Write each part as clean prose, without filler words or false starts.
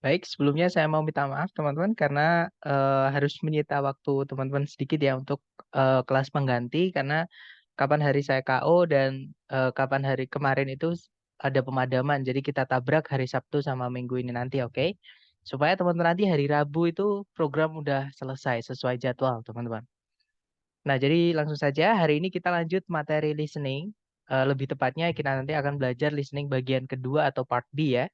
Baik, sebelumnya saya mau minta maaf teman-teman karena harus menyita waktu teman-teman sedikit ya untuk kelas pengganti karena kapan hari saya KO dan kapan hari kemarin itu ada pemadaman. Jadi kita tabrak hari Sabtu sama Minggu ini nanti, oke? Supaya teman-teman nanti hari Rabu itu program udah selesai sesuai jadwal, teman-teman. Nah, jadi langsung saja hari ini kita lanjut materi listening. Lebih tepatnya kita nanti akan belajar listening bagian kedua atau part B ya.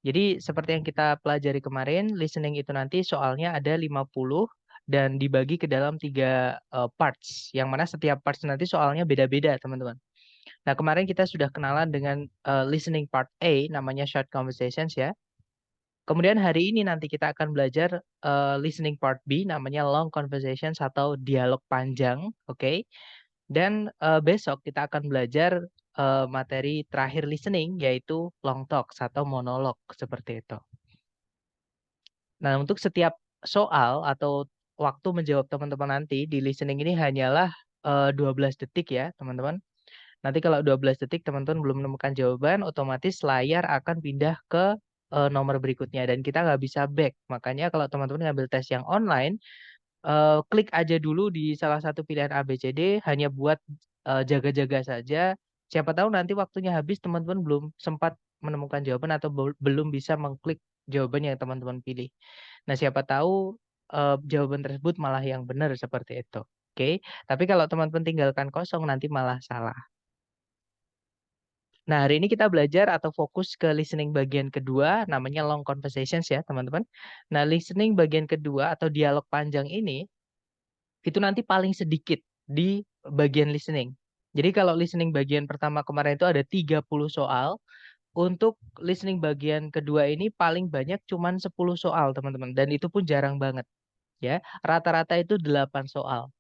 Jadi seperti yang kita pelajari kemarin, listening itu nanti soalnya ada 50 dan dibagi ke dalam 3 parts. Yang mana setiap parts nanti soalnya beda-beda, teman-teman. Nah, kemarin kita sudah kenalan dengan listening part A, namanya short conversations ya. Kemudian hari ini nanti kita akan belajar listening part B, namanya long conversations atau dialog panjang, oke? Dan besok kita akan belajar materi terakhir listening, yaitu long talks atau monolog, seperti itu. Nah, untuk setiap soal atau waktu menjawab teman-teman nanti di listening ini hanyalah 12 detik ya, teman-teman. Nanti kalau 12 detik teman-teman belum menemukan jawaban, otomatis layar akan pindah ke nomor berikutnya dan kita nggak bisa back. Makanya kalau teman-teman ngambil tes yang online, klik aja dulu di salah satu pilihan A, B, C, D hanya buat jaga-jaga saja. Siapa tahu nanti waktunya habis teman-teman belum sempat menemukan jawaban atau belum bisa mengklik jawaban yang teman-teman pilih. Nah, siapa tahu jawaban tersebut malah yang benar seperti itu. Oke, tapi kalau teman-teman tinggalkan kosong nanti malah salah. Nah, hari ini kita belajar atau fokus ke listening bagian kedua, namanya long conversations ya, teman-teman. Nah, listening bagian kedua atau dialog panjang ini itu nanti paling sedikit di bagian listening. Jadi kalau listening bagian pertama kemarin itu ada 30 soal, untuk listening bagian kedua ini paling banyak cuman 10 soal, teman-teman. Dan itu pun jarang banget, ya. Rata-rata itu 8 soal.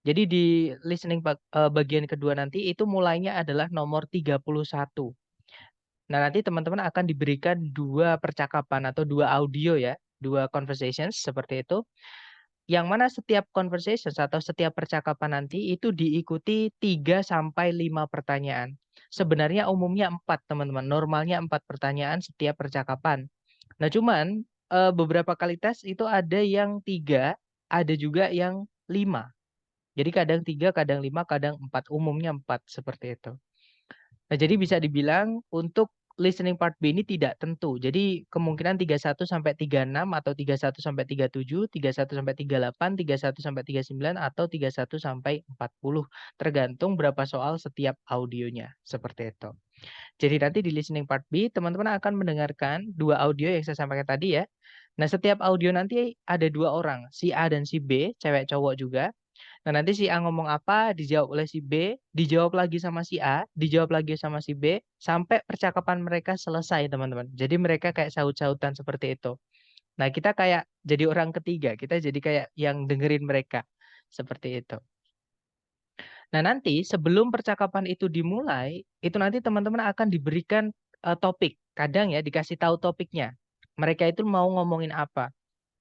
Jadi di listening bagian kedua nanti itu mulainya adalah nomor 31. Nah, nanti teman-teman akan diberikan 2 percakapan atau 2 audio ya, 2 conversations seperti itu. Yang mana setiap conversations atau setiap percakapan nanti itu diikuti 3 sampai 5 pertanyaan. Sebenarnya umumnya 4 teman-teman, normalnya 4 pertanyaan setiap percakapan. Nah cuman, beberapa kali tes itu ada yang 3, ada juga yang 5. Jadi kadang 3, kadang 5, kadang 4, umumnya 4 seperti itu. Nah, jadi bisa dibilang untuk listening part B ini tidak tentu. Jadi kemungkinan 31 sampai 36 atau 31 sampai 37, 31 sampai 38, 31 sampai 39 atau 31 sampai 40, tergantung berapa soal setiap audionya, seperti itu. Jadi nanti di listening part B teman-teman akan mendengarkan 2 audio yang saya sampaikan tadi ya. Nah, setiap audio nanti ada 2 orang, si A dan si B, cewek cowok juga. Nah, nanti si A ngomong apa, dijawab oleh si B, dijawab lagi sama si A, dijawab lagi sama si B, sampai percakapan mereka selesai, teman-teman. Jadi mereka kayak saut-sautan seperti itu. Nah, kita kayak jadi orang ketiga, kita jadi kayak yang dengerin mereka, seperti itu. Nah, nanti sebelum percakapan itu dimulai, itu nanti teman-teman akan diberikan topik. Kadang ya dikasih tahu topiknya. Mereka itu mau ngomongin apa.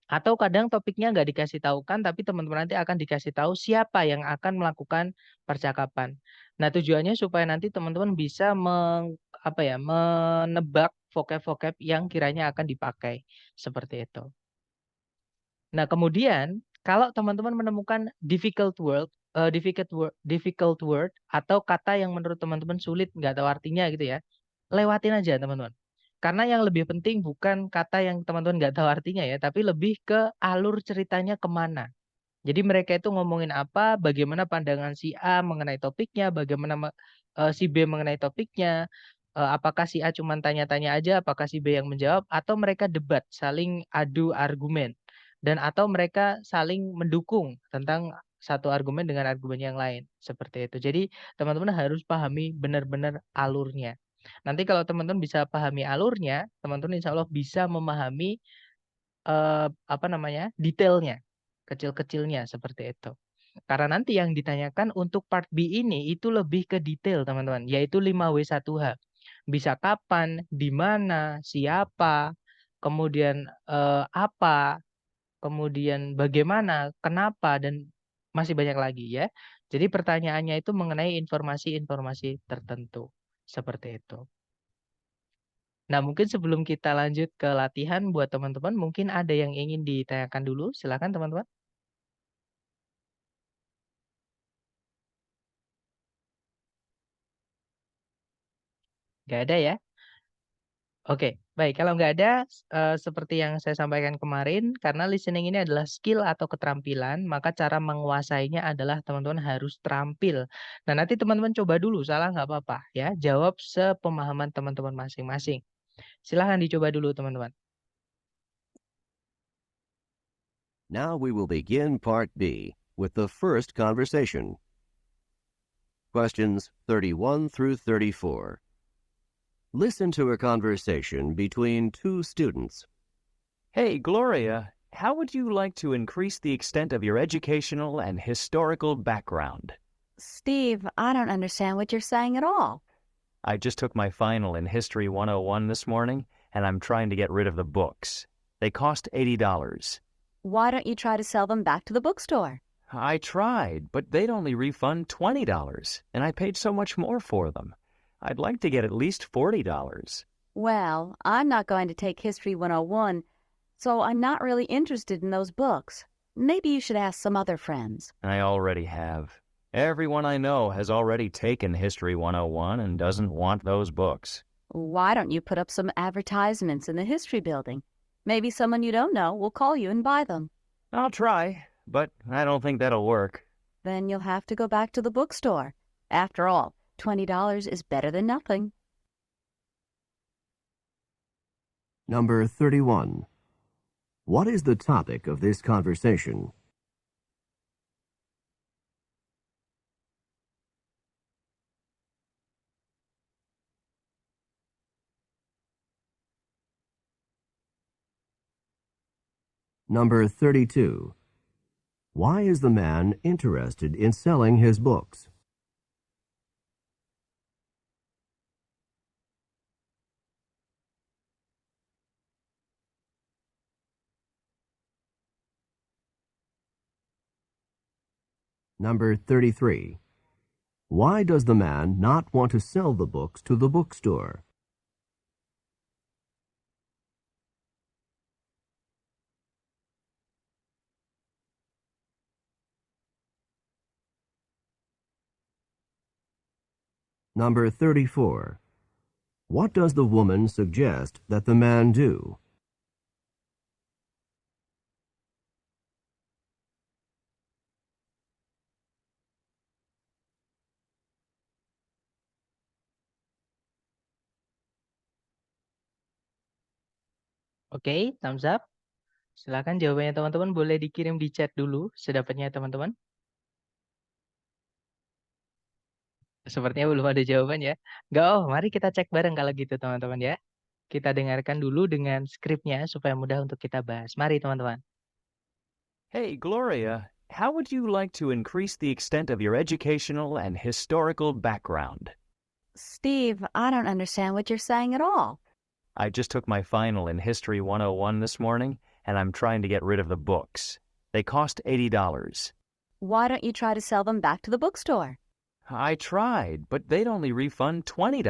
Atau kadang topiknya nggak dikasih tahu kan, tapi teman-teman nanti akan dikasih tahu siapa yang akan melakukan percakapan. Nah, tujuannya supaya nanti teman-teman bisa menebak vocab-vocab yang kiranya akan dipakai. Seperti itu. Nah, kemudian kalau teman-teman menemukan difficult word atau kata yang menurut teman-teman sulit, nggak tahu artinya gitu ya, lewatin aja teman-teman. Karena yang lebih penting bukan kata yang teman-teman nggak tahu artinya ya, tapi lebih ke alur ceritanya kemana. Jadi mereka itu ngomongin apa, bagaimana pandangan si A mengenai topiknya, bagaimana si B mengenai topiknya, apakah si A cuma tanya-tanya aja, apakah si B yang menjawab, atau mereka debat, saling adu argumen, dan atau mereka saling mendukung tentang satu argumen dengan argumen yang lain, seperti itu. Jadi teman-teman harus pahami benar-benar alurnya. Nanti kalau teman-teman bisa pahami alurnya, teman-teman insya Allah bisa memahami detailnya, kecil-kecilnya seperti itu. Karena nanti yang ditanyakan untuk part B ini itu lebih ke detail teman-teman, yaitu 5W1H. Bisa kapan, di mana, siapa, kemudian apa, kemudian bagaimana, kenapa, dan masih banyak lagi ya. Jadi pertanyaannya itu mengenai informasi-informasi tertentu. Seperti itu. Nah, mungkin sebelum kita lanjut ke latihan buat teman-teman, mungkin ada yang ingin ditanyakan dulu, silakan teman-teman. Nggak ada ya? Oke, baik. Kalau nggak ada, seperti yang saya sampaikan kemarin, karena listening ini adalah skill atau keterampilan, maka cara menguasainya adalah teman-teman harus terampil. Nah, nanti teman-teman coba dulu, salah nggak apa-apa ya. Jawab sepemahaman teman-teman masing-masing. Silahkan dicoba dulu, teman-teman. Now we will begin Part B with the first conversation. Questions 31 through 34. Listen to a conversation between two students. Hey, Gloria, how would you like to increase the extent of your educational and historical background? Steve, I don't understand what you're saying at all. I just took my final in History 101 this morning, and I'm trying to get rid of the books. They cost $80. Why don't you try to sell them back to the bookstore? I tried, but they'd only refund $20, and I paid so much more for them. I'd like to get at least $40. Well, I'm not going to take History 101, so I'm not really interested in those books. Maybe you should ask some other friends. I already have. Everyone I know has already taken History 101 and doesn't want those books. Why don't you put up some advertisements in the history building? Maybe someone you don't know will call you and buy them. I'll try, but I don't think that'll work. Then you'll have to go back to the bookstore. After all, $20 is better than nothing. Number 31. What is the topic of this conversation? Number 32. Why is the man interested in selling his books? Number 33. Why does the man not want to sell the books to the bookstore? Number 34. What does the woman suggest that the man do? Oke, thumbs up. Silakan jawabannya teman-teman boleh dikirim di chat dulu sedapatnya teman-teman. Sepertinya belum ada jawaban ya. Nggak, mari kita cek bareng kalau gitu teman-teman ya. Kita dengarkan dulu dengan skripnya supaya mudah untuk kita bahas. Mari teman-teman. Hey, Gloria, how would you like to increase the extent of your educational and historical background? Steve, I don't understand what you're saying at all. I just took my final in History 101 this morning, and I'm trying to get rid of the books. They cost $80. Why don't you try to sell them back to the bookstore? I tried, but they'd only refund $20,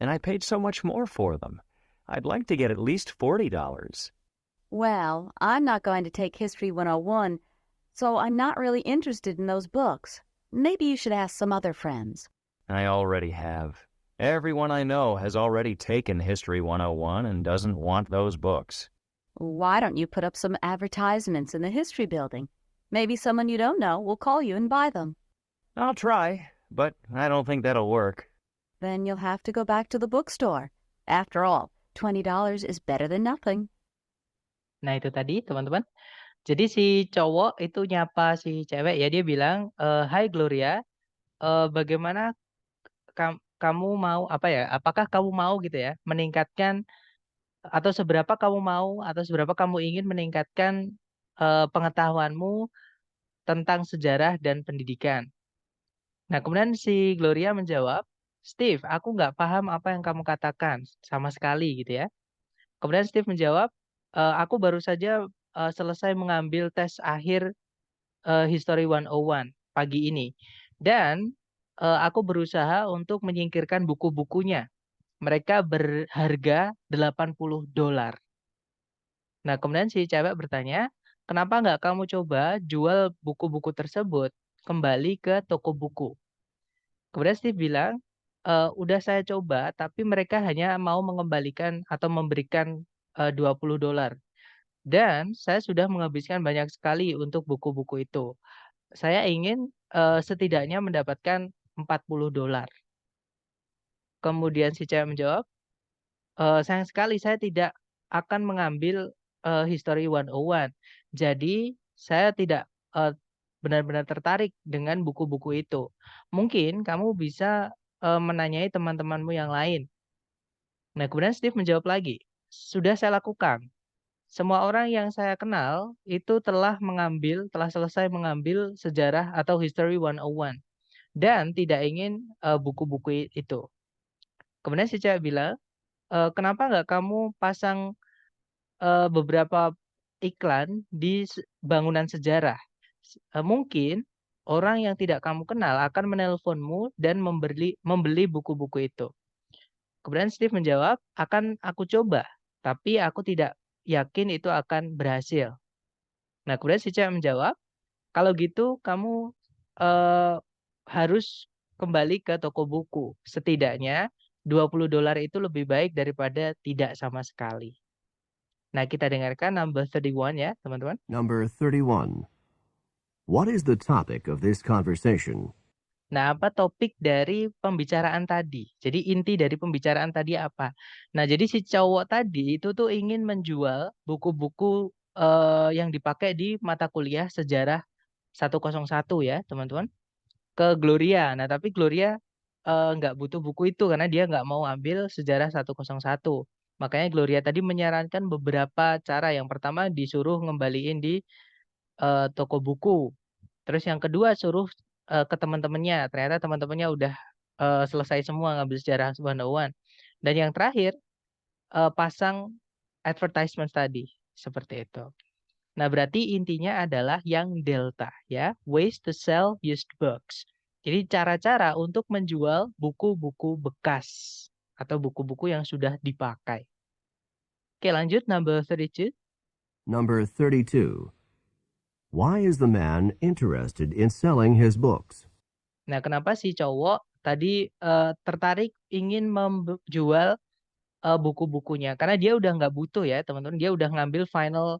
and I paid so much more for them. I'd like to get at least $40. Well, I'm not going to take History 101, so I'm not really interested in those books. Maybe you should ask some other friends. I already have. Everyone I know has already taken History 101 and doesn't want those books. Why don't you put up some advertisements in the history building? Maybe someone you don't know will call you and buy them. I'll try, but I don't think that'll work. Then you'll have to go back to the bookstore. After all, $20 is better than nothing. Nah itu tadi teman-teman. Jadi si cowok itu nyapa si cewek ya dia bilang, Hai Gloria, bagaimana kamu mau apa ya? Apakah kamu mau gitu ya meningkatkan atau seberapa kamu mau atau seberapa kamu ingin meningkatkan pengetahuanmu tentang sejarah dan pendidikan? Nah, kemudian si Gloria menjawab, Steve, aku nggak paham apa yang kamu katakan sama sekali gitu ya. Kemudian Steve menjawab, aku baru saja selesai mengambil tes akhir History 101 pagi ini. Dan aku berusaha untuk menyingkirkan buku-bukunya. mereka berharga $80. Nah, kemudian si cewek bertanya, kenapa nggak kamu coba jual buku-buku tersebut kembali ke toko buku? Kemudian Steve bilang, udah saya coba, tapi mereka hanya mau mengembalikan atau memberikan $20. Dan saya sudah menghabiskan banyak sekali untuk buku-buku itu. Saya ingin setidaknya mendapatkan $40. Kemudian si cewek menjawab, sayang sekali saya tidak akan mengambil History 101. Jadi saya tidak benar-benar tertarik dengan buku-buku itu. Mungkin kamu bisa menanyai teman-temanmu yang lain. Nah, kemudian Steve menjawab lagi, sudah saya lakukan. Semua orang yang saya kenal itu telah selesai mengambil sejarah atau History 101 dan tidak ingin buku-buku itu. Kemudian si cewek bilang, kenapa nggak kamu pasang beberapa iklan di bangunan sejarah? Mungkin orang yang tidak kamu kenal akan menelponmu dan membeli buku-buku itu. Kemudian Steve menjawab, akan aku coba, tapi aku tidak yakin itu akan berhasil. Nah, kemudian si cewek menjawab, kalau gitu kamu eh, harus kembali ke toko buku. Setidaknya $20 itu lebih baik daripada tidak sama sekali. Nah, kita dengarkan number 31 ya, teman-teman. Number 31. What is the topic of this conversation? Nah, apa topik dari pembicaraan tadi? Jadi inti dari pembicaraan tadi apa? Nah, jadi si cowok tadi itu tuh ingin menjual buku-buku yang dipakai di mata kuliah sejarah 101 ya, teman-teman, ke Gloria. Nah, tapi Gloria nggak butuh buku itu karena dia nggak mau ambil sejarah 101. Makanya Gloria tadi menyarankan beberapa cara. Yang pertama disuruh ngembaliin di toko buku. Terus yang kedua suruh ke teman-temannya. Ternyata teman-temannya udah selesai semua ngambil sejarah 101. Dan yang terakhir pasang advertisement tadi seperti itu. Nah, berarti intinya adalah yang delta ya, ways to sell used books. Jadi cara-cara untuk menjual buku-buku bekas atau buku-buku yang sudah dipakai. Oke, lanjut number 32. Number 32. Why is the man interested in selling his books? Nah, kenapa si cowok tadi tertarik ingin menjual buku-bukunya? Karena dia udah nggak butuh ya, teman-teman. Dia udah ngambil final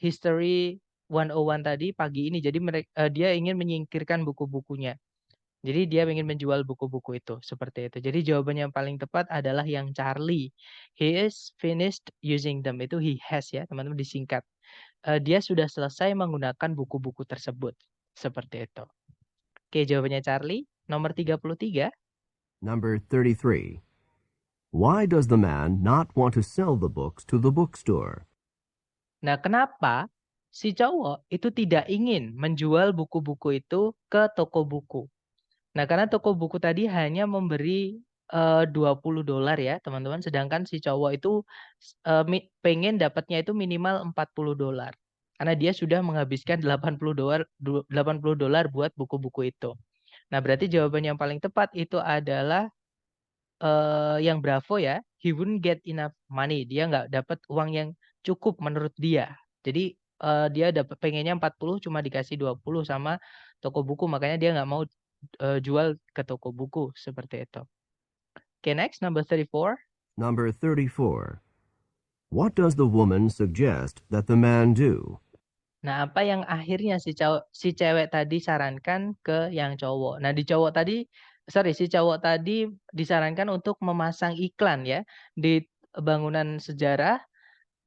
History 101 tadi pagi ini. Jadi dia ingin menyingkirkan buku-bukunya. Jadi dia ingin menjual buku-buku itu seperti itu. Jadi jawaban yang paling tepat adalah yang Charlie. He is finished using them. Itu he has ya, teman-teman, disingkat. Dia sudah selesai menggunakan buku-buku tersebut. Seperti itu. Oke, jawabannya Charlie. Nomor 33. Number 33. Why does the man not want to sell the books to the bookstore? Nah, kenapa si cowok itu tidak ingin menjual buku-buku itu ke toko buku? Nah, karena toko buku tadi hanya memberi $20 ya, teman-teman. Sedangkan si cowok itu pengen dapatnya itu minimal $40. Karena dia sudah menghabiskan $80 buat buku-buku itu. Nah, berarti jawaban yang paling tepat itu adalah yang Bravo ya. He wouldn't get enough money. Dia nggak dapat uang yang cukup menurut dia. Jadi dia dapat pengennya 40 cuma dikasih 20 sama toko buku. Makanya dia nggak mau jual ke toko buku seperti itu. Okay, next number 34. Number 34. What does the woman suggest that the man do? Nah, apa yang akhirnya si cewek tadi sarankan ke yang cowok? Nah, si cowok tadi disarankan untuk memasang iklan ya di bangunan sejarah.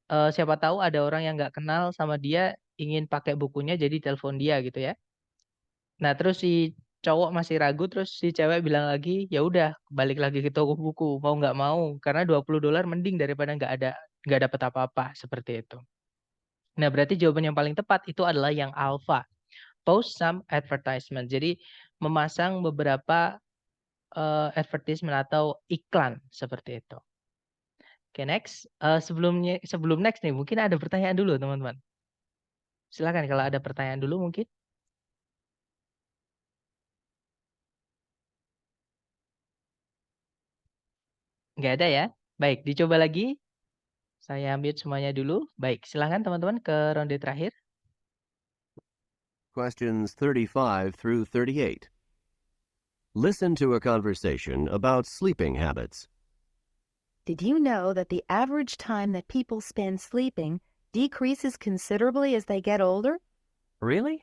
Siapa tahu ada orang yang nggak kenal sama dia ingin pakai bukunya jadi telepon dia gitu ya. Nah, terus si cowok masih ragu, terus si cewek bilang lagi, ya udah balik lagi ke toko buku, mau nggak mau, karena $20 mending daripada nggak dapat apa-apa seperti itu. Nah, berarti jawaban yang paling tepat itu adalah yang alpha, post some advertisement. Jadi memasang beberapa advertisement atau iklan seperti itu. Oke, next. Sebelum next nih, mungkin ada pertanyaan dulu teman-teman. Silakan kalau ada pertanyaan dulu mungkin. Nggak ada ya? Baik, dicoba lagi. Saya mute semuanya dulu. Baik, silahkan teman-teman ke ronde terakhir. Questions 35 through 38. Listen to a conversation about sleeping habits. Did you know that the average time that people spend sleeping decreases considerably as they get older? Really?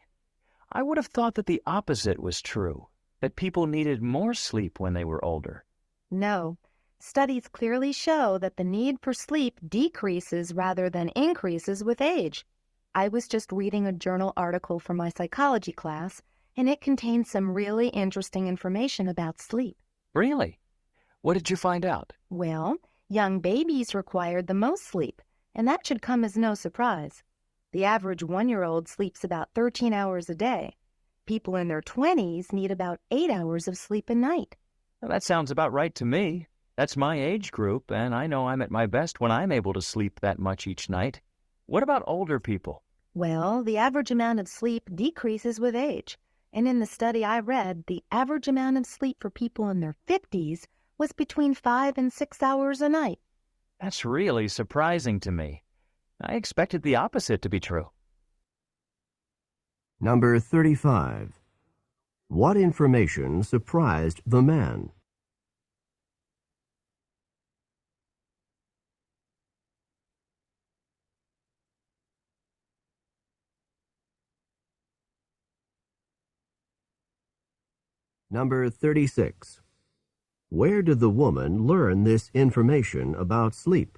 I would have thought that the opposite was true, that people needed more sleep when they were older. No. Studies clearly show that the need for sleep decreases rather than increases with age. I was just reading a journal article from my psychology class, and it contained some really interesting information about sleep. Really? What did you find out? Well, young babies required the most sleep, and that should come as no surprise. The average 1-year-old sleeps about 13 hours a day. People in their 20s need about 8 hours of sleep a night. Well, that sounds about right to me. That's my age group, and I know I'm at my best when I'm able to sleep that much each night. What about older people? Well, the average amount of sleep decreases with age. And in the study I read, the average amount of sleep for people in their 50s was between 5 and 6 hours a night. That's really surprising to me. I expected the opposite to be true. Number 35. What information surprised the man? Number 36. Where did the woman learn this information about sleep?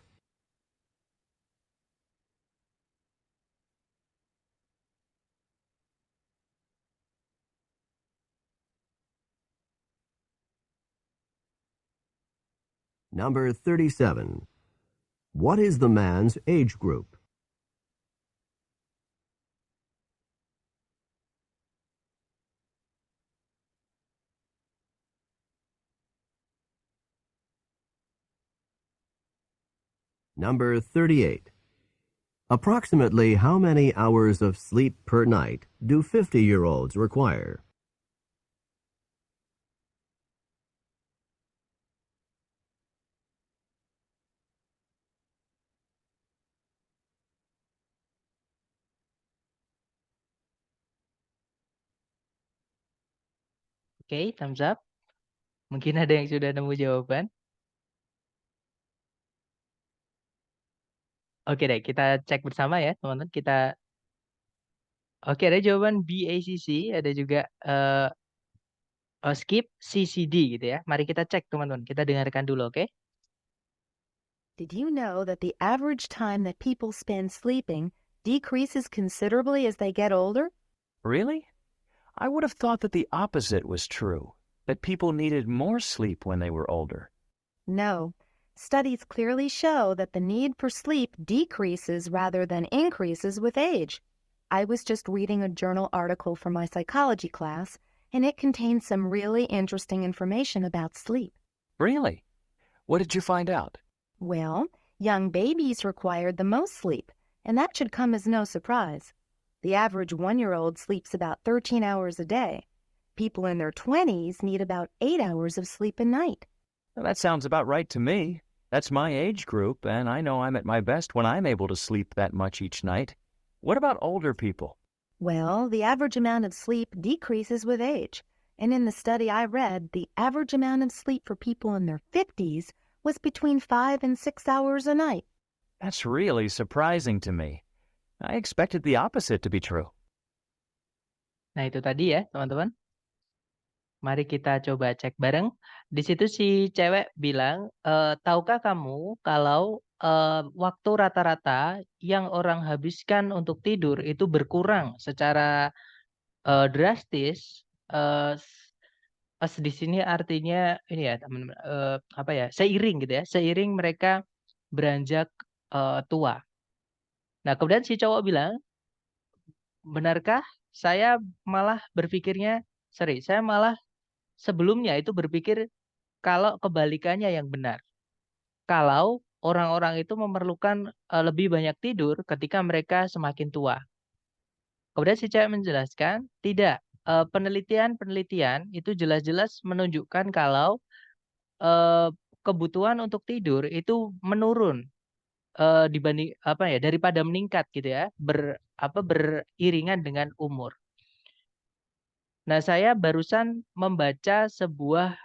Number 37. What is the man's age group? Number 38. Approximately how many hours of sleep per night do 50-year-olds require? Oke, thumbs up. Mungkin ada yang sudah nemu jawaban. Oke deh, kita cek bersama ya, teman-teman. Oke, ada jawaban BACC, ada juga skip CCD gitu ya. Mari kita cek, teman-teman. Kita dengarkan dulu, oke? Did you know that the average time that people spend sleeping decreases considerably as they get older? Really? I would have thought that the opposite was true, that people needed more sleep when they were older. No. Studies clearly show that the need for sleep decreases rather than increases with age. I was just reading a journal article from my psychology class, and it contained some really interesting information about sleep. Really? What did you find out? Well, young babies required the most sleep, and that should come as no surprise. The average 1-year-old sleeps about 13 hours a day. People in their 20s need about 8 hours of sleep a night. Well, that sounds about right to me. That's my age group, and I know I'm at my best when I'm able to sleep that much each night. What about older people? Well, the average amount of sleep decreases with age. And in the study I read, the average amount of sleep for people in their 50s was between 5 and 6 hours a night. That's really surprising to me. I expected the opposite to be true. Nah, itu tadi ya, teman-teman. Mari kita coba cek bareng. Di situ si cewek bilang, tahukah kamu kalau waktu rata-rata yang orang habiskan untuk tidur itu berkurang secara drastis. Pas di sini artinya ini ya teman-teman, apa ya, seiring gitu ya, seiring mereka beranjak tua. Nah, kemudian si cowok bilang, benarkah? Saya malah berpikirnya, saya malah sebelumnya itu berpikir kalau kebalikannya yang benar. Kalau orang-orang itu memerlukan lebih banyak tidur ketika mereka semakin tua. Kemudian si cewek menjelaskan, tidak. Penelitian-penelitian itu jelas-jelas menunjukkan kalau kebutuhan untuk tidur itu menurun dibanding daripada meningkat gitu ya, beriringan dengan umur. Nah, saya barusan membaca sebuah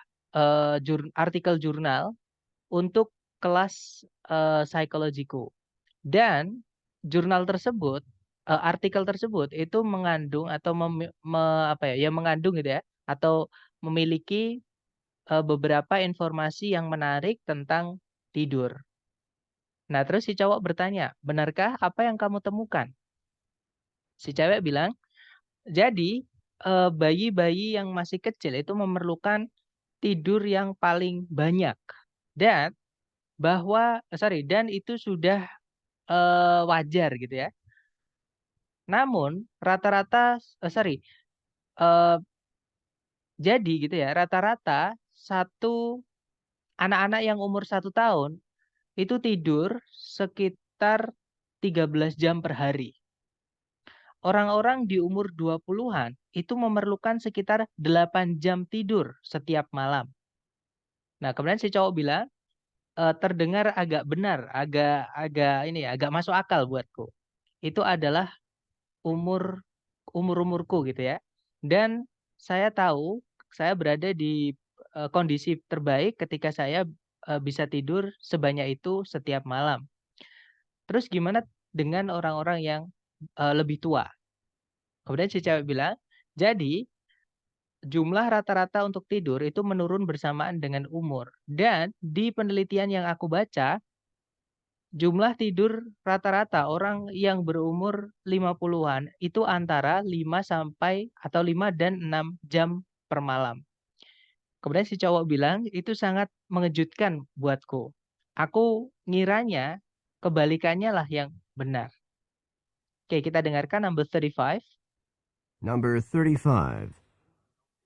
artikel jurnal untuk kelas psikologiku. Dan jurnal tersebut, artikel tersebut itu mengandung atau mengandung gitu ya, atau memiliki beberapa informasi yang menarik tentang tidur. Nah, terus si cowok bertanya, benarkah apa yang kamu temukan? Si cewek bilang, jadi bayi-bayi yang masih kecil itu memerlukan tidur yang paling banyak. Dan dan itu sudah wajar gitu ya. Namun rata-rata eh, jadi gitu ya, rata-rata anak-anak yang umur 1 tahun itu tidur sekitar 13 jam per hari. Orang-orang di umur 20-an itu memerlukan sekitar 8 jam tidur setiap malam. Nah, kemudian si cowok bilang, terdengar agak benar, agak masuk akal buatku. Itu adalah umurku gitu ya. Dan saya tahu saya berada di kondisi terbaik ketika saya bisa tidur sebanyak itu setiap malam. Terus gimana dengan orang-orang yang lebih tua? Kemudian si cewek bilang, jadi jumlah rata-rata untuk tidur itu menurun bersamaan dengan umur. Dan di penelitian yang aku baca, jumlah tidur rata-rata orang yang berumur 50-an itu antara 5 dan 6 jam per malam. Kemudian si cowok bilang, itu sangat mengejutkan buatku. Aku ngiranya kebalikannya lah yang benar. Oke, kita dengarkan number 35. Number 35.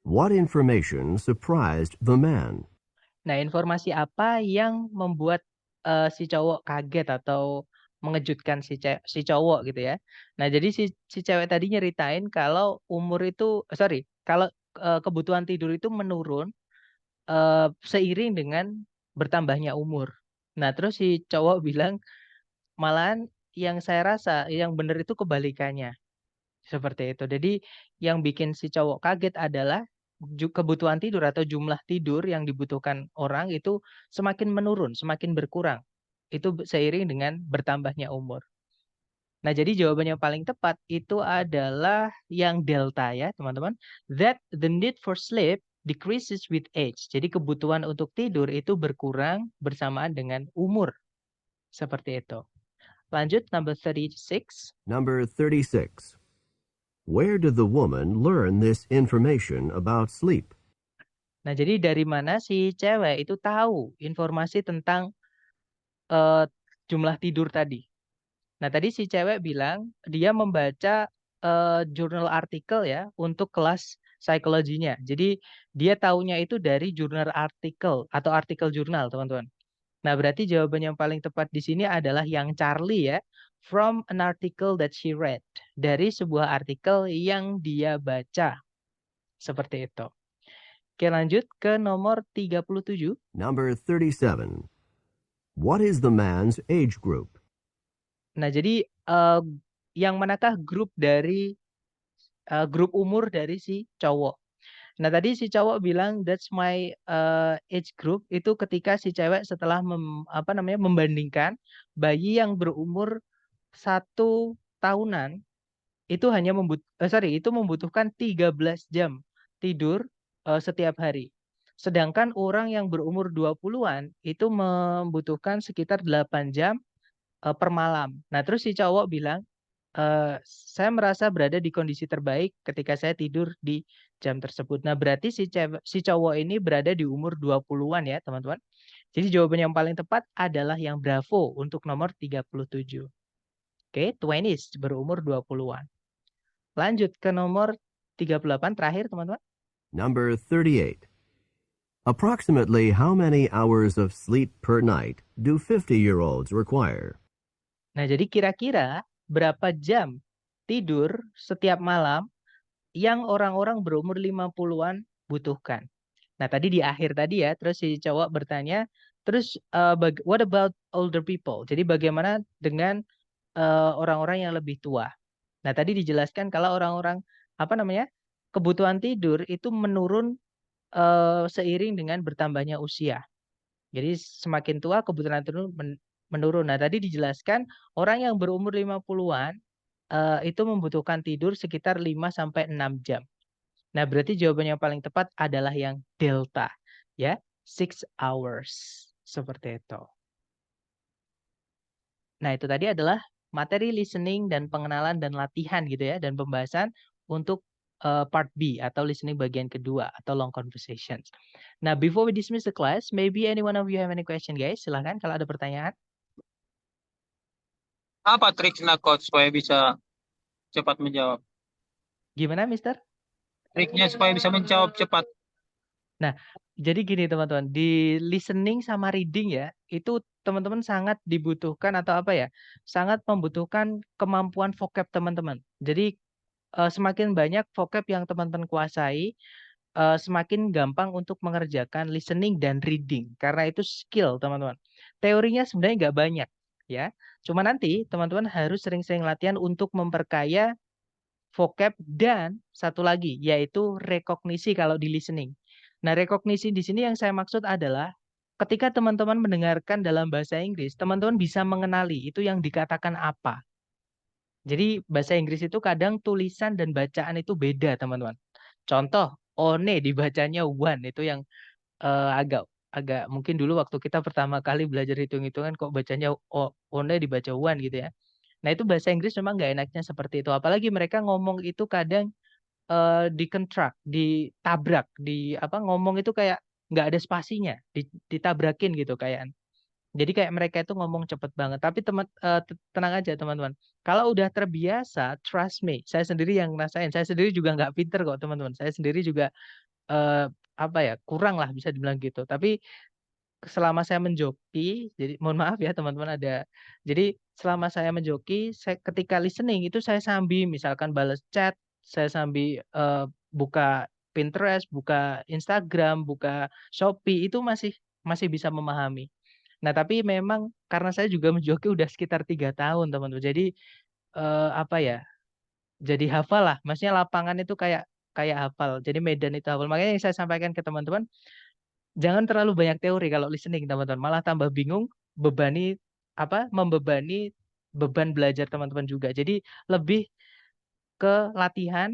What information surprised the man? Nah, informasi apa yang membuat si cowok kaget atau mengejutkan si cowok gitu ya. Nah, jadi si cewek tadi nyeritain kalau kalau kebutuhan tidur itu menurun seiring dengan bertambahnya umur. Nah, terus si cowok bilang malahan yang saya rasa yang benar itu kebalikannya. Seperti itu. Jadi yang bikin si cowok kaget adalah kebutuhan tidur atau jumlah tidur yang dibutuhkan orang itu semakin menurun, semakin berkurang. Itu seiring dengan bertambahnya umur. Nah, jadi jawaban yang paling tepat itu adalah yang delta ya, teman-teman. That the need for sleep decreases with age. Jadi kebutuhan untuk tidur itu berkurang bersamaan dengan umur. Seperti itu. Lanjut, number 36. Number 36. Where did the woman learn this information about sleep? Nah, jadi dari mana si cewek itu tahu informasi tentang eh, jumlah tidur tadi? Nah, tadi si cewek bilang dia membaca jurnal artikel ya untuk kelas psikologinya. Jadi dia taunya itu dari jurnal artikel atau artikel jurnal, teman-teman. Nah, berarti jawaban yang paling tepat di sini adalah yang Charlie ya. From an article that she read. Dari sebuah artikel yang dia baca. Seperti itu. Oke, lanjut ke nomor 37. Number 37. What is the man's age group? Nah, jadi yang manakah grup umur dari si cowok? Nah, tadi si cowok bilang that's my age group itu ketika si cewek setelah membandingkan bayi yang berumur 1 tahunan itu itu membutuhkan 13 jam tidur setiap hari. Sedangkan orang yang berumur 20-an itu membutuhkan sekitar 8 jam per malam. Nah, terus si cowok bilang, saya merasa berada di kondisi terbaik ketika saya tidur di jam tersebut. Nah, berarti si cowok ini berada di umur 20-an ya, teman-teman. Jadi jawaban yang paling tepat adalah yang bravo untuk nomor 37. Oke, 20s berumur 20-an. Lanjut ke nomor 38 terakhir, teman-teman. Number 38. Approximately how many hours of sleep per night do 50-year-olds require? Nah, jadi kira-kira berapa jam tidur setiap malam yang orang-orang berumur 50-an butuhkan? Nah, tadi di akhir tadi ya, terus si cowok bertanya, Terus what about older people? Jadi bagaimana dengan orang-orang yang lebih tua? Nah, tadi dijelaskan kalau orang-orang apa namanya? Kebutuhan tidur itu menurun seiring dengan bertambahnya usia. Jadi semakin tua kebutuhan tidur menurun. Nah, tadi dijelaskan orang yang berumur 50-an itu membutuhkan tidur sekitar 5 sampai 6 jam. Nah, berarti jawaban yang paling tepat adalah yang delta, ya, 6 hours. Seperti itu. Nah, itu tadi adalah materi listening dan pengenalan dan latihan gitu ya, dan pembahasan untuk part B atau listening bagian kedua atau long conversations. Nah, before we dismiss the class, maybe any one of you have any question, guys? Silahkan kalau ada pertanyaan. Apa triknya coach supaya bisa cepat menjawab? Gimana, Mister? Triknya supaya bisa menjawab cepat. Nah, jadi gini teman-teman, di listening sama reading ya, itu teman-teman sangat dibutuhkan atau apa ya, sangat membutuhkan kemampuan vocab teman-teman. Jadi semakin banyak vocab yang teman-teman kuasai, semakin gampang untuk mengerjakan listening dan reading. Karena itu skill teman-teman. Teorinya sebenarnya nggak banyak ya. Cuma nanti teman-teman harus sering-sering latihan untuk memperkaya vocab dan satu lagi yaitu rekognisi kalau di listening. Nah, rekognisi di sini yang saya maksud adalah ketika teman-teman mendengarkan dalam bahasa Inggris, teman-teman bisa mengenali itu yang dikatakan apa. Jadi bahasa Inggris itu kadang tulisan dan bacaan itu beda, teman-teman. Contoh, one dibacanya one itu yang agak agak mungkin dulu waktu kita pertama kali belajar hitung-hitungan kok bacanya one dibaca one gitu ya. Nah, itu bahasa Inggris memang nggak enaknya seperti itu. Apalagi mereka ngomong itu kadang dikontrak, ditabrak, ngomong itu kayak nggak ada spasinya, ditabrakin gitu kayak. Jadi kayak mereka itu ngomong cepet banget. Tapi tenang aja teman-teman. Kalau udah terbiasa, trust me, saya sendiri yang ngerasain. Saya sendiri juga nggak pinter kok teman-teman. Saya sendiri juga kurang lah bisa dibilang gitu. Tapi selama saya menjoki, jadi mohon maaf ya teman-teman jadi selama saya menjoki, ketika listening itu saya sambil misalkan balas chat, saya sambil buka Pinterest, buka Instagram, buka Shopee itu masih bisa memahami. Nah, tapi memang karena saya juga menjoki udah sekitar 3 tahun teman-teman. Jadi apa ya? Jadi hafal lah. Maksudnya lapangan itu kayak kayak hafal. Jadi medan itu hafal. Makanya yang saya sampaikan ke teman-teman, jangan terlalu banyak teori kalau listening teman-teman. Malah tambah bingung, membebani beban belajar teman-teman juga. Jadi lebih ke latihan.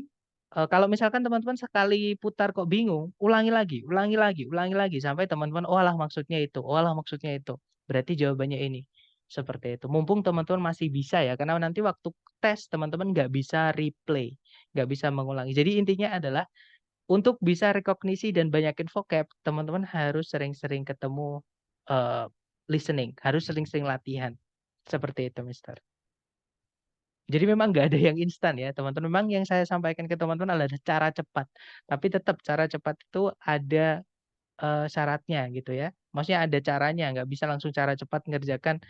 Kalau misalkan teman-teman sekali putar kok bingung, ulangi lagi, ulangi lagi, ulangi lagi sampai teman-teman, oh alah maksudnya itu, oh alah maksudnya itu. Berarti jawabannya ini. Seperti itu. Mumpung teman-teman masih bisa ya, karena nanti waktu tes teman-teman nggak bisa replay, nggak bisa mengulangi. Jadi intinya adalah untuk bisa rekognisi dan banyakin vocab, teman-teman harus sering-sering ketemu listening, harus sering-sering latihan. Seperti itu, Mister. Jadi memang nggak ada yang instan ya, teman-teman. Memang yang saya sampaikan ke teman-teman adalah cara cepat. Tapi tetap cara cepat itu ada syaratnya gitu ya. Maksudnya ada caranya, nggak bisa langsung cara cepat mengerjakan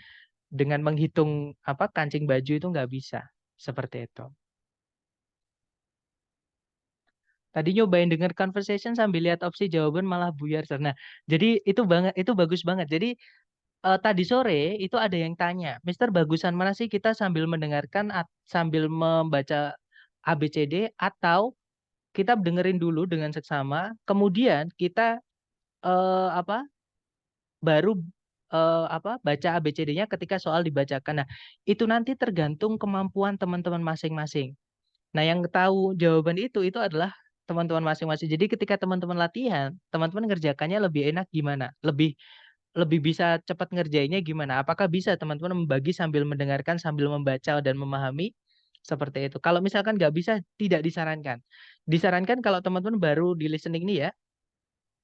dengan menghitung kancing baju itu nggak bisa. Seperti itu. Tadi nyobain denger conversation sambil lihat opsi jawaban malah buyar. Nah, jadi itu bagus banget. Jadi tadi sore itu ada yang tanya, Mister bagusan mana sih kita sambil mendengarkan sambil membaca ABCD atau kita dengerin dulu dengan seksama, kemudian kita baru baca ABCD-nya ketika soal dibacakan. Nah, itu nanti tergantung kemampuan teman-teman masing-masing. Nah, yang tahu jawaban itu adalah teman-teman masing-masing. Jadi ketika teman-teman latihan, teman-teman ngerjakannya lebih enak gimana? Lebih lebih bisa cepat ngerjainnya gimana? Apakah bisa teman-teman membagi sambil mendengarkan, sambil membaca dan memahami? Seperti itu. Kalau misalkan nggak bisa, tidak disarankan. Disarankan kalau teman-teman baru di listening nih ya,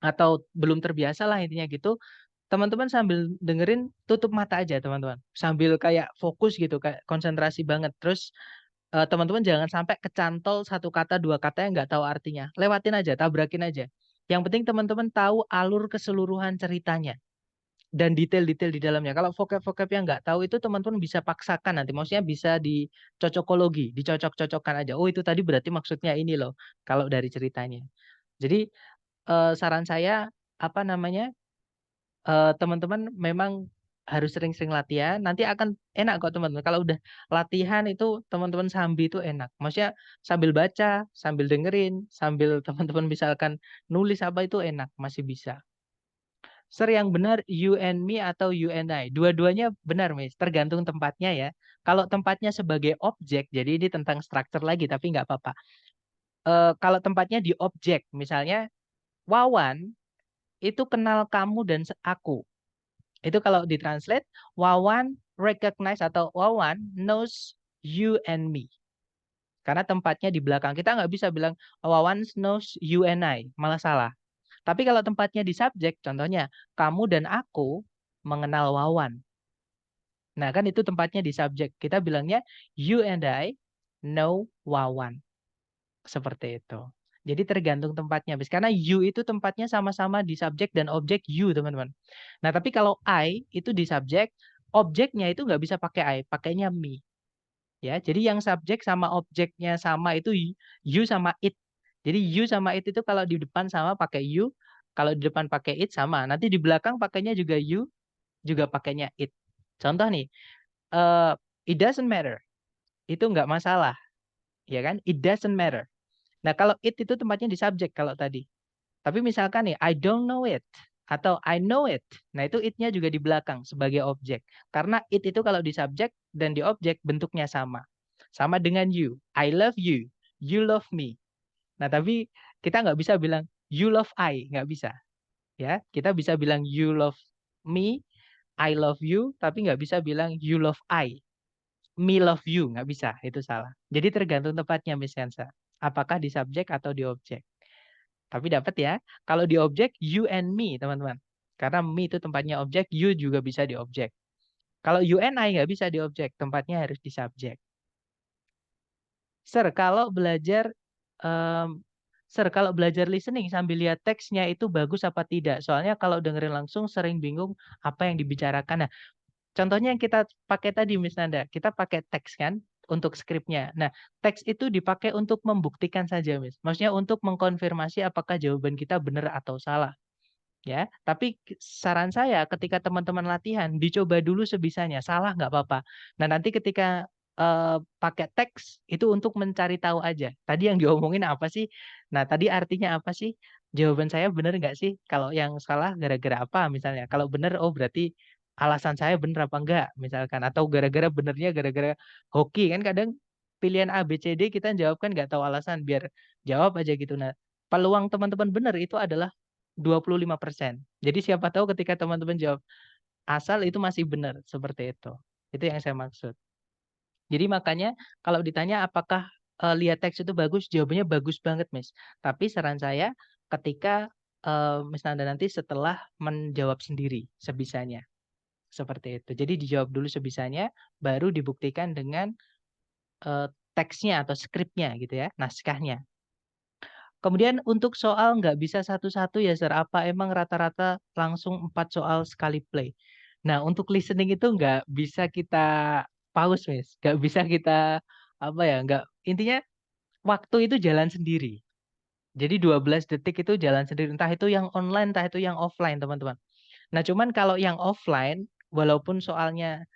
atau belum terbiasa lah intinya gitu, teman-teman sambil dengerin tutup mata aja teman-teman. Sambil kayak fokus gitu, kayak konsentrasi banget. Terus teman-teman jangan sampai kecantol satu kata, dua kata yang nggak tahu artinya. Lewatin aja, tabrakin aja. Yang penting teman-teman tahu alur keseluruhan ceritanya dan detail-detail di dalamnya. Kalau vocab-vocab yang nggak tahu itu teman-teman bisa paksakan nanti. Maksudnya bisa dicocokologi, dicocok-cocokkan aja. Oh itu tadi berarti maksudnya ini loh. Kalau dari ceritanya. Jadi saran saya apa namanya teman-teman memang harus sering-sering latihan, nanti akan enak kok teman-teman. Kalau udah latihan itu teman-teman sambil itu enak. Maksudnya sambil baca, sambil dengerin, sambil teman-teman misalkan nulis apa itu enak, masih bisa. Sir, yang benar you and me atau you and I? Dua-duanya benar, Miss. Tergantung tempatnya ya. Kalau tempatnya sebagai objek, jadi ini tentang struktur lagi, tapi nggak apa-apa. Kalau tempatnya di objek, misalnya Wawan itu kenal kamu dan aku. Itu kalau ditranslate, Wawan recognize atau Wawan knows you and me. Karena tempatnya di belakang. Kita nggak bisa bilang Wawan knows you and I. Malah salah. Tapi kalau tempatnya di subjek, contohnya, kamu dan aku mengenal Wawan. Nah, kan itu tempatnya di subjek. Kita bilangnya, you and I know Wawan. Seperti itu. Jadi tergantung tempatnya, Bis. Karena you itu tempatnya sama-sama di subjek dan objek you, teman-teman. Nah, tapi kalau I itu di subjek, objeknya itu nggak bisa pakai I, pakainya me. Ya, jadi yang subjek sama objeknya sama itu you sama it. Jadi you sama it itu kalau di depan sama pakai you, kalau di depan pakai it sama. Nanti di belakang pakainya juga you, juga pakainya it. Contoh nih, eh, it doesn't matter. Itu nggak masalah, ya kan? It doesn't matter. Nah, kalau it itu tempatnya di subjek kalau tadi. Tapi misalkan nih, I don't know it atau I know it. Nah, itu it-nya juga di belakang sebagai objek. Karena it itu kalau di subjek dan di objek bentuknya sama. Sama dengan you. I love you. You love me. Nah, tapi kita nggak bisa bilang you love I. Nggak bisa. Ya, kita bisa bilang you love me, I love you, tapi nggak bisa bilang you love I. Me love you. Nggak bisa. Itu salah. Jadi tergantung tempatnya, Miss Kansa. Apakah di subjek atau di objek. Tapi dapat ya. Kalau di objek, you and me, teman-teman. Karena me itu tempatnya objek, you juga bisa di objek. Kalau you and I nggak bisa di objek, tempatnya harus di subjek. Sir, kalau belajar em, Sir, kalau belajar listening sambil lihat teksnya itu bagus apa tidak? Soalnya kalau dengerin langsung sering bingung apa yang dibicarakan. Nah, contohnya yang kita pakai tadi, Miss Nanda, kita pakai teks kan untuk skripnya. Nah, teks itu dipakai untuk membuktikan saja, Miss. Maksudnya untuk mengkonfirmasi apakah jawaban kita benar atau salah. Ya, tapi saran saya ketika teman-teman latihan dicoba dulu sebisanya, salah nggak apa-apa. Nah, nanti ketika pakai teks itu untuk mencari tahu aja. Tadi yang diomongin apa sih? Nah, tadi artinya apa sih? Jawaban saya benar nggak sih? Kalau yang salah gara-gara apa misalnya? Kalau benar, oh berarti alasan saya benar apa enggak misalkan? Atau gara-gara benernya gara-gara hoki kan kadang pilihan A, B, C, D kita jawab kan nggak tahu alasan biar jawab aja gitu. Nah, peluang teman-teman benar itu adalah 25%. Jadi siapa tahu ketika teman-teman jawab asal itu masih benar, seperti itu. Itu yang saya maksud. Jadi makanya kalau ditanya apakah lihat teks itu bagus, jawabannya bagus banget, Miss. Tapi saran saya ketika Miss Nanda nanti setelah menjawab sendiri sebisanya. Seperti itu. Jadi dijawab dulu sebisanya, baru dibuktikan dengan teksnya atau skripnya gitu ya, naskahnya. Kemudian untuk soal nggak bisa satu-satu ya, Sir. Apa emang rata-rata langsung 4 soal sekali play? Nah, untuk listening itu nggak bisa kita pause, Miss. Nggak bisa kita, apa ya, nggak, intinya waktu itu jalan sendiri. Jadi 12 detik itu jalan sendiri. Entah itu yang online, entah itu yang offline, teman-teman. Nah, cuman kalau yang offline, walaupun soalnya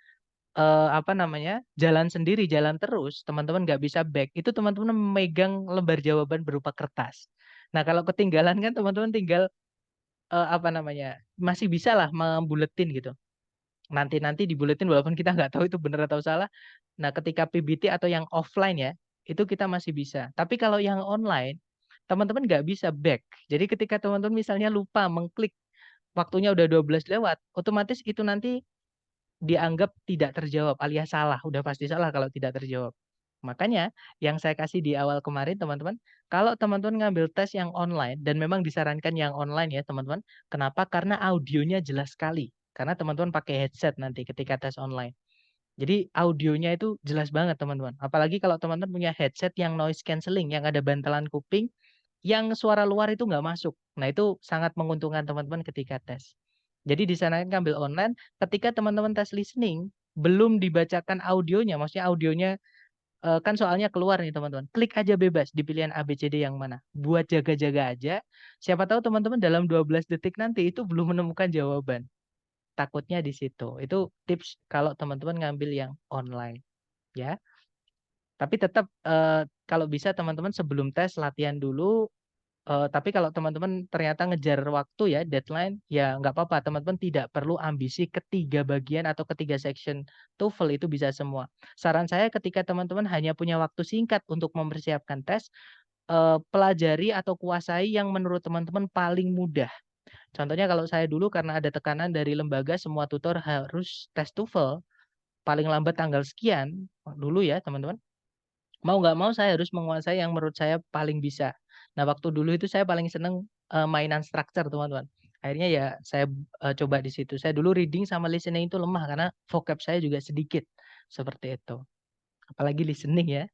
apa namanya, jalan sendiri, jalan terus, teman-teman nggak bisa back, itu teman-teman memegang lembar jawaban berupa kertas. Nah, kalau ketinggalan kan teman-teman tinggal apa namanya, masih bisa lah membuletin gitu. Nanti dibuletin walaupun kita nggak tahu itu benar atau salah. Nah, ketika PBT atau yang offline ya, itu kita masih bisa. Tapi kalau yang online, teman-teman nggak bisa back. Jadi ketika teman-teman misalnya lupa mengklik waktunya udah 12 lewat, otomatis itu nanti dianggap tidak terjawab alias salah, udah pasti salah kalau tidak terjawab. Makanya yang saya kasih di awal kemarin teman-teman, kalau teman-teman ngambil tes yang online dan memang disarankan yang online ya teman-teman. Kenapa? Karena audionya jelas sekali. Karena teman-teman pakai headset nanti ketika tes online. Jadi audionya itu jelas banget teman-teman. Apalagi kalau teman-teman punya headset yang noise cancelling, yang ada bantalan kuping, yang suara luar itu nggak masuk. Nah, itu sangat menguntungkan teman-teman ketika tes. Jadi di sana kan ngambil online, ketika teman-teman tes listening, belum dibacakan audionya, maksudnya audionya kan soalnya keluar nih teman-teman. Klik aja bebas di pilihan A, B, C, D yang mana. Buat jaga-jaga aja, siapa tahu teman-teman dalam 12 detik nanti itu belum menemukan jawaban. takutnya di situ. Itu tips kalau teman-teman ngambil yang online, ya. Tapi tetap, kalau bisa teman-teman sebelum tes latihan dulu, tapi kalau teman-teman ternyata ngejar waktu ya, deadline, ya nggak apa-apa, teman-teman tidak perlu ambisi ketiga bagian atau ketiga section TOEFL, itu bisa semua. Saran saya ketika teman-teman hanya punya waktu singkat untuk mempersiapkan tes, pelajari atau kuasai yang menurut teman-teman paling mudah. Contohnya kalau saya dulu karena ada tekanan dari lembaga semua tutor harus tes TOEFL, paling lambat tanggal sekian, dulu ya teman-teman. Mau nggak mau saya harus menguasai yang menurut saya paling bisa. Nah, waktu dulu itu saya paling seneng, mainan structure, teman-teman. Akhirnya ya saya, coba di situ. Saya dulu reading sama listening itu lemah karena vocab saya juga sedikit, seperti itu. Apalagi listening ya,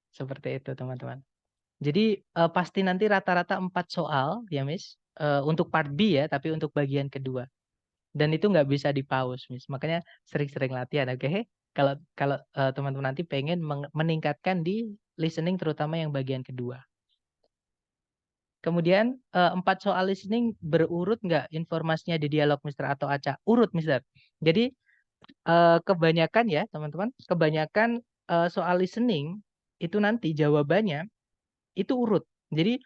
seperti itu, teman-teman. Jadi, pasti nanti rata-rata 4 soal ya, Miss, untuk part B ya, tapi untuk bagian kedua. Dan itu nggak bisa di-pause, Miss. Makanya sering-sering latihan, oke? Kalau kalau, teman-teman nanti pengen meningkatkan di listening terutama yang bagian kedua. Kemudian, 4 soal listening berurut nggak informasinya di dialog, Mister, atau acak? Urut, Mister. Jadi, kebanyakan ya, teman-teman, kebanyakan, soal listening itu nanti jawabannya itu urut. Jadi,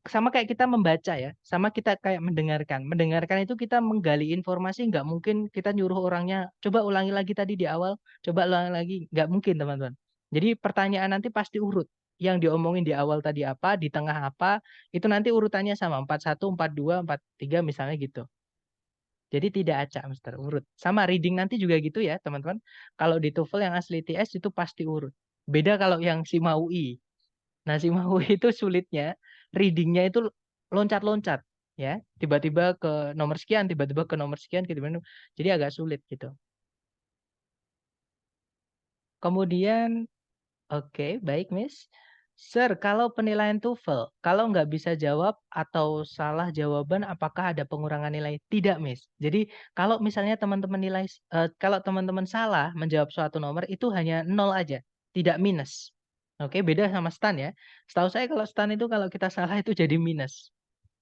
sama kayak kita membaca ya, sama kita kayak mendengarkan. Mendengarkan itu kita menggali informasi, nggak mungkin kita nyuruh orangnya, "Coba ulangi lagi tadi di awal, coba ulangi lagi." Nggak mungkin, teman-teman. Jadi pertanyaan nanti pasti urut. Yang diomongin di awal tadi apa, di tengah apa, itu nanti urutannya sama, 41, 42, 43 misalnya gitu. Jadi tidak acak, Mister, urut. Sama reading nanti juga gitu ya, teman-teman. Kalau di TOEFL yang asli ITS itu pasti urut. Beda kalau yang SIMA UI. Nah, si Maui itu sulitnya, reading-nya itu loncat-loncat, ya. Tiba-tiba ke nomor sekian, tiba-tiba ke nomor sekian, gitu. Jadi agak sulit gitu. Kemudian, oke, baik, Miss. Sir, kalau penilaian TOEFL, kalau nggak bisa jawab atau salah jawaban, apakah ada pengurangan nilai? Tidak, Miss. Jadi, kalau misalnya teman-teman kalau teman-teman salah menjawab suatu nomor, itu hanya nol aja, tidak minus. Oke, beda sama STAN ya. Setahu saya kalau STAN itu kalau kita salah itu jadi minus.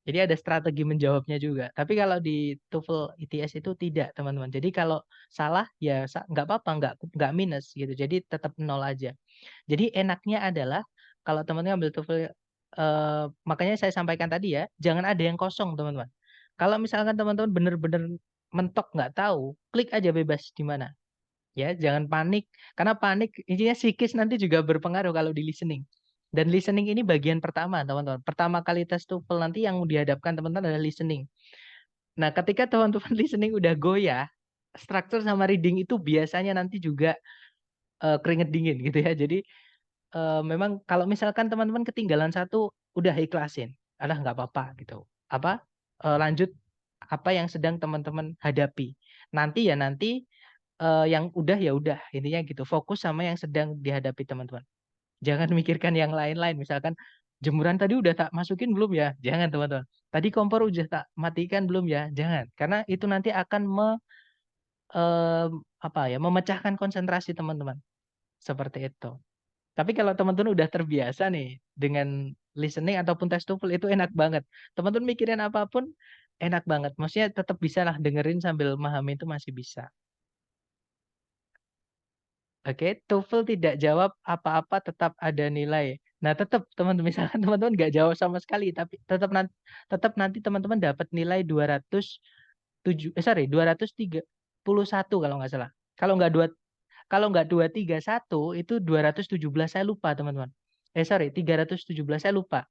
Jadi ada strategi menjawabnya juga. Tapi kalau di TOEFL ITS itu tidak, teman-teman. Jadi kalau salah ya nggak apa-apa, nggak minus gitu. Jadi tetap nol aja. Jadi enaknya adalah kalau teman-teman ambil TOEFL, makanya saya sampaikan tadi ya, jangan ada yang kosong, teman-teman. Kalau misalkan teman-teman benar-benar mentok nggak tahu, klik aja bebas di mana. Ya, jangan panik, karena panik intinya psikis nanti juga berpengaruh kalau di listening. Dan listening ini bagian pertama, teman-teman. Pertama kali tes TOEFL nanti yang dihadapkan teman-teman adalah listening. Nah, ketika teman-teman listening udah goyah, struktur sama reading itu biasanya nanti juga, keringet dingin gitu ya. Jadi, memang kalau misalkan teman-teman ketinggalan satu, udah ikhlasin, "Alah nggak apa-apa," gitu. Apa, lanjut apa yang sedang teman-teman hadapi. Nanti ya nanti, yang udah ya udah, intinya gitu. Fokus sama yang sedang dihadapi teman-teman. Jangan memikirkan yang lain-lain, misalkan, "Jemuran tadi udah tak masukin belum ya?" Jangan, teman-teman. "Tadi kompor udah tak matikan belum ya?" Jangan. Karena itu nanti akan apa ya, memecahkan konsentrasi teman-teman, seperti itu. Tapi kalau teman-teman udah terbiasa nih dengan listening ataupun tes TOEFL itu enak banget. Teman-teman mikirin apapun enak banget. Maksudnya tetap bisa lah dengerin sambil memahami itu masih bisa. Oke, TOEFL tidak jawab apa-apa tetap ada nilai. Nah, tetap teman-teman misalkan teman-teman nggak jawab sama sekali tapi tetap nanti teman-teman dapat nilai 231 kalau nggak salah. Kalau nggak 231 itu 217 saya lupa, teman-teman. Sorry, 317 saya lupa.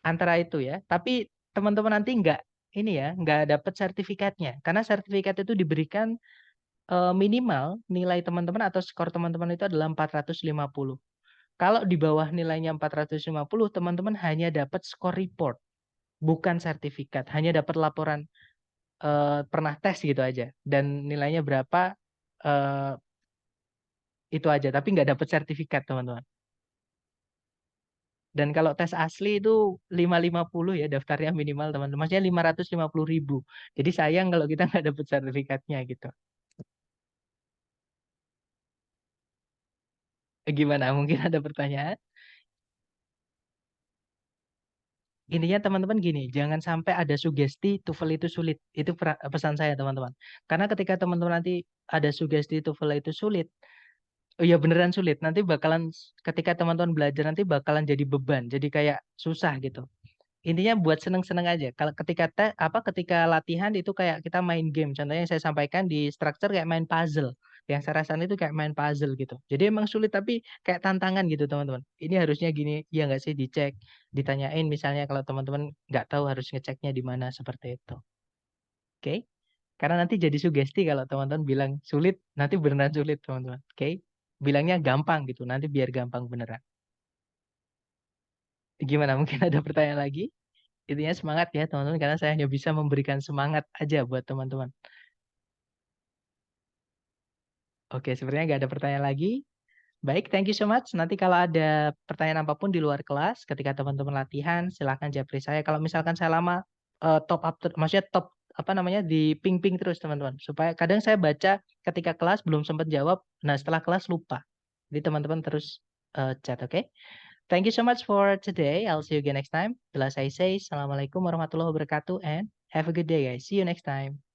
Antara itu ya. Tapi teman-teman nanti nggak dapat sertifikatnya. Karena sertifikat itu diberikan, minimal nilai teman-teman atau skor teman-teman itu adalah 450. Kalau di bawah nilainya 450, teman-teman hanya dapat skor report, bukan sertifikat. Hanya dapat laporan, pernah tes gitu aja. Dan nilainya berapa, eee, itu aja. Tapi nggak dapat sertifikat, teman-teman. Dan kalau tes asli itu 550 ya daftarnya minimal, teman-teman. Maksudnya 550.000. Jadi sayang kalau kita nggak dapat sertifikatnya gitu. Gimana? Mungkin ada pertanyaan? Intinya teman-teman gini, jangan sampai ada sugesti TOEFL itu sulit. Itu pesan saya teman-teman. Karena ketika teman-teman nanti ada sugesti TOEFL itu sulit, oh iya beneran sulit. Nanti bakalan ketika teman-teman belajar nanti bakalan jadi beban, jadi kayak susah gitu. Intinya buat seneng-seneng aja. Kalau ketika latihan itu kayak kita main game. Contohnya yang saya sampaikan di structure kayak main puzzle. Yang saya rasain itu kayak main puzzle gitu. Jadi emang sulit tapi kayak tantangan gitu teman-teman. Ini harusnya gini, ya nggak sih dicek, ditanyain misalnya kalau teman-teman nggak tahu harus ngeceknya di mana seperti itu. Oke? Karena nanti jadi sugesti kalau teman-teman bilang sulit, nanti beneran sulit teman-teman. Oke? Bilangnya gampang gitu, nanti biar gampang beneran. Gimana? Mungkin ada pertanyaan lagi? Intinya semangat ya teman-teman, karena saya hanya bisa memberikan semangat aja buat teman-teman. Oke, sebenarnya nggak ada pertanyaan lagi. Baik, thank you so much. Nanti kalau ada pertanyaan apapun di luar kelas, ketika teman-teman latihan, silahkan japri saya. Kalau misalkan saya lama top up, maksudnya top apa namanya di ping-ping terus teman-teman. Supaya kadang saya baca ketika kelas belum sempat jawab, nah setelah kelas lupa. Jadi teman-teman terus chat, oke? Thank you so much for today. I'll see you again next time. Bila saya say, Assalamualaikum warahmatullahi wabarakatuh and have a good day guys. See you next time.